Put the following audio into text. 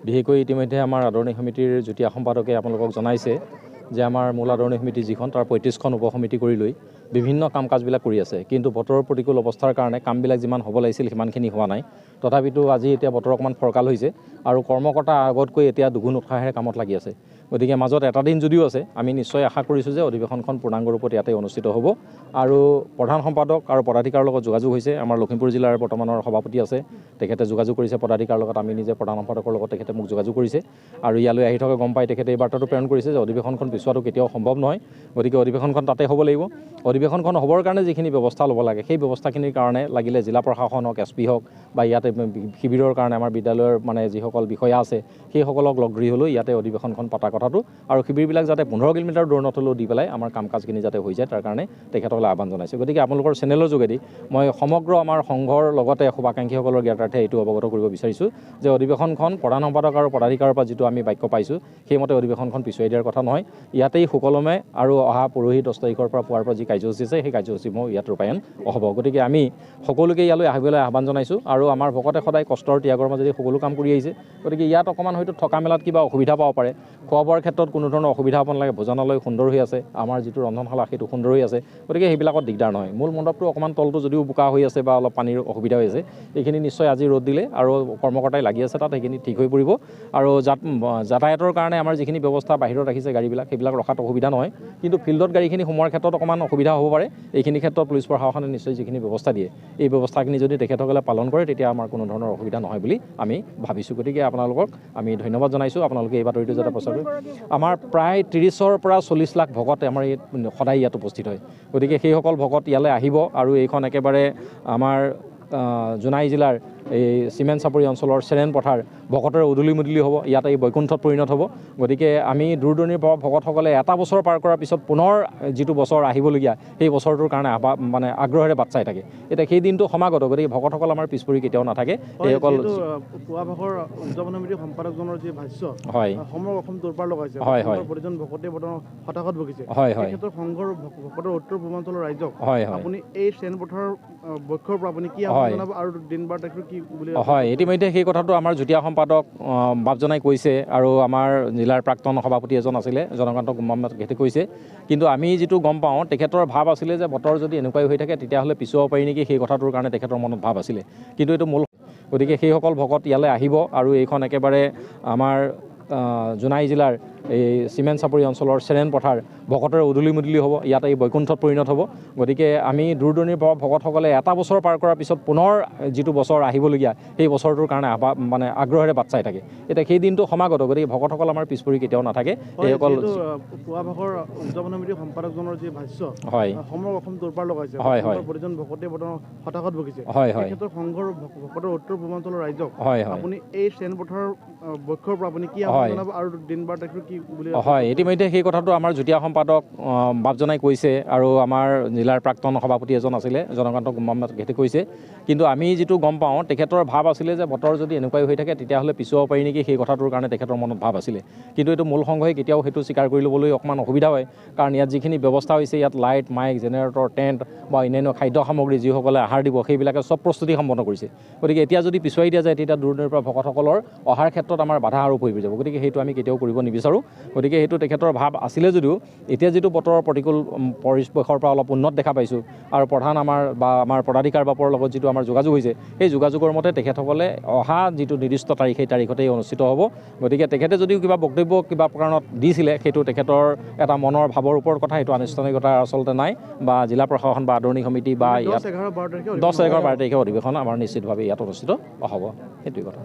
বিশেষকৈ ইতিমধ্যে আমাৰ আদৰণি সমিতিৰ যুটীয়া সম্পাদকে আপোনালোকক জনাইছে যে আমাৰ মূল আদৰণি সমিতি যিখন তাৰ ৩৫খন উপসমিতি কৰি লৈ বিভিন্ন কাম কাজবিলাক কৰি আছে, কিন্তু বতৰৰ প্ৰতিকূল অৱস্থাৰ কাৰণে কামবিলাক যিমান হ'ব লাগিছিল সিমানখিনি হোৱা নাই। তথাপিতো আজি এতিয়া বতৰ অকণমান ফৰকাল হৈছে আৰু কৰ্মকৰ্তা আগতকৈ এতিয়া দুগুণ উৎসাহেৰে কামত লাগি আছে। গতিকে মাজত এটা দিন যদিও আছে, আমি নিশ্চয় আশা কৰিছোঁ যে অধিৱেশনখন পূৰ্ণাংগ ৰূপত ইয়াতে অনুষ্ঠিত হ'ব। আৰু প্ৰধান সম্পাদক আৰু পদাধিকাৰৰ লগত যোগাযোগ হৈছে। আমাৰ লখিমপুৰ জিলাৰ বৰ্তমানৰ সভাপতি আছে, তেখেতে যোগাযোগ কৰিছে পদাধিকাৰৰ লগত। আমি নিজে প্ৰধান সম্পাদকৰ লগত তেখেতে মোক যোগাযোগ কৰিছে আৰু ইয়ালৈ আহি থকা গম পাই তেখেতে এই বাৰ্তাটো প্ৰেৰণ কৰিছে যে অধিৱেশনখন পিছুৱাটো কেতিয়াও সম্ভৱ নহয়, গতিকে অধিৱেশনখন তাতে হ'ব লাগিব। অধিৱেশনখন হ'বৰ কাৰণে যিখিনি ব্যৱস্থা ল'ব লাগে সেই ব্যৱস্থাখিনিৰ কাৰণে লাগিলে জিলা প্ৰশাসন হওক, SP হওক বা ইয়াতে শিবিৰৰ কাৰণে আমাৰ বিদ্যালয়ৰ যিসকল বিষয়া আছে সেইসকলক লগ ধৰি হ'লেও ইয়াতে অধিৱেশনখন পতা কথাটো আৰু শিবিৰবিলাক যাতে 15 কিলোমিটাৰ দূৰ নথলেও দি পেলাই আমাৰ কাম কাজখিনি যাতে হৈ যায় তাৰ কাৰণে তেখেতসকলে আহ্বান জনাইছে। গতিকে আপোনালোকৰ চেনেলৰ যোগেদি মই সমগ্ৰ আমাৰ সংঘৰ লগতে শুভাকাংক্ষীসকলৰ জ্ঞাতাৰ্থে এইটো অৱগত কৰিব বিচাৰিছোঁ যে অধিৱেশনখন প্ৰধান সম্পাদক আৰু পদাধিকাৰৰ পৰা যিটো আমি বাক্য পাইছোঁ সেইমতে অধিৱেশনখন পিছুৱাই দিয়াৰ কথা নহয়। ইয়াতেই সুকলমে আৰু অহা পৰহি 10 তাৰিখৰ পৰা পুৱাৰ পৰা যি কাৰ্যসূচী আছে সেই কাৰ্যসূচীসমূহ ইয়াত ৰূপায়ণ হ'ব। গতিকে আমি সকলোকে ইয়ালৈ আহিবলৈ আহ্বান জনাইছোঁ আৰু আমাৰ ভকতে সদায় কষ্টৰ ত্যাগৰ মাজেদি সকলো কাম কৰি আহিছে। গতিকে ইয়াত অকণমান হয়তো থকা মেলাত কিবা অসুবিধা পাব পাৰে, খোৱা বোৱাৰ ক্ষেত্ৰত কোনো ধৰণৰ অসুবিধা হ'ব নালাগে। ভোজনালয় সুন্দৰ হৈ আছে, আমাৰ যিটো ৰন্ধনশালা সেইটো সুন্দৰ হৈ আছে, গতিকে সেইবিলাকত দিগদাৰ নহয়। মূল মণ্ডপটো অকণমান তলটো যদিও বোকা হৈ আছে বা অলপ পানীৰ অসুবিধা হৈ আছে, এইখিনি নিশ্চয় আজি ৰ'দ দিলে আৰু কৰ্মকৰ্তাই লাগি আছে তাত সেইখিনি ঠিক হৈ পৰিব। আৰু যাতায়াতৰ কাৰণে আমাৰ যিখিনি ব্যৱস্থা বাহিৰত ৰাখিছে গাড়ীবিলাক সেইবিলাক ৰখাত অসুবিধা নহয়, কিন্তু ফিল্ডত গাড়ীখিনি সোমোৱাৰ ক্ষেত্ৰত অকণমান অসুবিধা হ'ব পাৰে। এইখিনি ক্ষেত্ৰত পুলিচ প্ৰশাসনে নিশ্চয় যিখিনি ব্যৱস্থা দিয়ে এই ব্যৱস্থাখিনি যদি তেখেতসকলে পালন কৰে তেতিয়া আমাৰ কোনো ধৰণৰ অসুবিধা নহয় বুলি আমি ভাবিছোঁ। গতিকে আপোনালোকক আমি ধন্যবাদ জনাইছোঁ, আপোনালোকে এই বাতৰিটো যাতে প্ৰচাৰ কৰে। আমাৰ প্ৰায় 30ৰ পৰা 40 লাখ ভকত আমাৰ সদায় ইয়াত উপস্থিত হয়। গতিকে সেইসকল ভকত ইয়ালৈ আহিব আৰু এইখন একেবাৰে আমাৰ জোনাই জিলাৰ এই চিমেণ্ট চাপৰি অঞ্চলৰ চেৰেন পথাৰ ভকতেৰে উদুলি মুদুলি হ'ব, ইয়াত এই বৈকুণ্ঠত পৰিণত হ'ব। গতিকে আমি দূৰ দূৰণিৰ পৰা ভকতসকলে এটা বছৰ পাৰ কৰাৰ পিছত পুনৰ যিটো বছৰ আহিবলগীয়া সেই বছৰটোৰ কাৰণে আগ্ৰহেৰে বাট চাই থাকে। এতিয়া সেই দিনটো সমাগত, গতিকে ভকতসকল আমাৰ পিছ পৰি কেতিয়াও নাথাকে। এইসকল পুৱা ভাগৰ উদযাপন সমিতিৰ সম্পাদকজনৰ যি ভাষ্য হয় সমগ্ৰ অসম তোৰপাৰ লগাইছে, হয় হয় প্ৰতিজন ভকতে বৰ্তমান হতাশত ভুগিছে। হয় হয় ক্ষেত্ৰত সংঘৰ ভকতৰ উত্তৰ পূৰ্বাঞ্চলৰ ৰাইজক হয় হয় আপুনি এই চেৰেন পথাৰৰ পক্ষৰ পৰা আপুনি কি আহ্বান জনাব আৰু দিন বাৰ তাৰিখটো কি বুলি হয়, ইতিমধ্যে সেই কথাটো আমাৰ যুটীয়া সম্পাদক বাপজনাই কৈছে আৰু আমাৰ জিলাৰ প্ৰাক্তন সভাপতি এজন আছিলে জনকান্ত গোম্বাম তেখেতে কৈছে। কিন্তু আমি যিটো গম পাওঁ তেখেতৰ ভাৱ আছিলে যে বতৰ যদি এনেকুৱাই হৈ থাকে তেতিয়াহ'লে পিছুৱাব পাৰি নেকি, সেই কথাটোৰ কাৰণে তেখেতৰ মনত ভাৱ আছিলে, কিন্তু এইটো মূল। গতিকে সেইসকল ভকত ইয়ালৈ আহিব আৰু এইখন একেবাৰে আমাৰ জোনাই জিলাৰ এই চিমেণ্ট চাপৰি অঞ্চলৰ চেৰেন পথাৰ ভকতেৰে উদুলি মুদুলি হ'ব, ইয়াত এই বৈকুণ্ঠত পৰিণত হ'ব। গতিকে আমি দূৰ দূৰণিৰ পৰা ভকতসকলে এটা বছৰ পাৰ কৰাৰ পিছত পুনৰ যিটো বছৰ আহিবলগীয়া সেই বছৰটোৰ কাৰণে আগ্ৰহেৰে বাট চাই থাকে। এতিয়া সেই দিনটো সমাগত, গতিকে ভকতসকল আমাৰ পিছ পৰি কেতিয়াও নাথাকে। এইসকল পুৱা ভাগৰ উদযাপন সমিতিৰ সম্পাদকজনৰ যি ভাষ্য হয় সমগ্ৰ অসম তোৰপাৰ লগাইছে, হয় হয় প্ৰতিজন ভকতে বৰ্তমান হতাশত ভুগিছে। হয় হয় ক্ষেত্ৰত সংঘৰ ভকতৰ উত্তৰ পূৰ্বাঞ্চলৰ ৰাইজক হয় হয় আপুনি এই চেৰেন পথাৰৰ পক্ষৰ পৰা আপুনি কি আহ্বান জনাব আৰু দিন বাৰ তাৰিখটো কি বুলি হয়, ইতিমধ্যে সেই কথাটো আমাৰ যুটীয়া সম্পাদক বাপজনাই কৈছে আৰু আমাৰ জিলাৰ প্ৰাক্তন সভাপতি এজন আছিলে জনকান্ত গোম্বাম তেখেতে কৈছে। কিন্তু আমি যিটো গম পাওঁ তেখেতৰ ভাৱ আছিলে যে বতৰ যদি এনেকুৱাই হৈ থাকে তেতিয়াহ'লে পিছুৱাব পাৰি নেকি, সেই কথাটোৰ কাৰণে তেখেতৰ মনত ভাৱ আছিলে, কিন্তু এইটো মূল সংঘই কেতিয়াও সেইটো স্বীকাৰ কৰি ল'বলৈ অকণমান অসুবিধা হয়। কাৰণ ইয়াত যিখিনি ব্যৱস্থা হৈছে, ইয়াত লাইট, মাইক, জেনেৰেটৰ, টেণ্ট বা অন্যান্য খাদ্য সামগ্ৰী যিসকলে আহাৰ দিব সেইবিলাকে চব প্ৰস্তুতি সম্পন্ন কৰিছে। গতিকে এতিয়া যদি পিছুৱাই দিয়া যায় তেতিয়া দূৰ দূৰৰ পৰা ভকতসকলৰ অহাৰ ক্ষেত্ৰত আমাৰ বাধা আৰোপ হৈ যাব। গতিকে সেইটো আমি কেতিয়াও কৰিব নিবিচাৰোঁ। গতিকে সেইটো তেখেতৰ ভাৱ আছিলে যদিও এতিয়া যিটো বতৰৰ প্ৰতিকূল পৰিৱেশৰ পৰা অলপ উন্নত দেখা পাইছোঁ আৰু আমাৰ পদাধিকাৰ বাপৰ লগত যিটো আমাৰ যোগাযোগ হৈছে সেই যোগাযোগৰ মতে তেখেতসকলে অহা যিটো নিৰ্দিষ্ট তাৰিখ সেই তাৰিখতেই অনুষ্ঠিত হ'ব। গতিকে তেখেতে যদিও কিবা বক্তব্য কিবা কাৰণত দিছিলে সেইটো তেখেতৰ এটা মনৰ ভাৱৰ ওপৰত কথা, সেইটো আনুষ্ঠানিকতা আচলতে নাই বা জিলা প্ৰশাসন বা আদৰণি সমিতি বা ইয়াত 10, 11, 12 তাৰিখে অধিৱেশন আমাৰ নিশ্চিতভাৱে ইয়াত অনুষ্ঠিত হ'ব, সেইটোৱে কথা।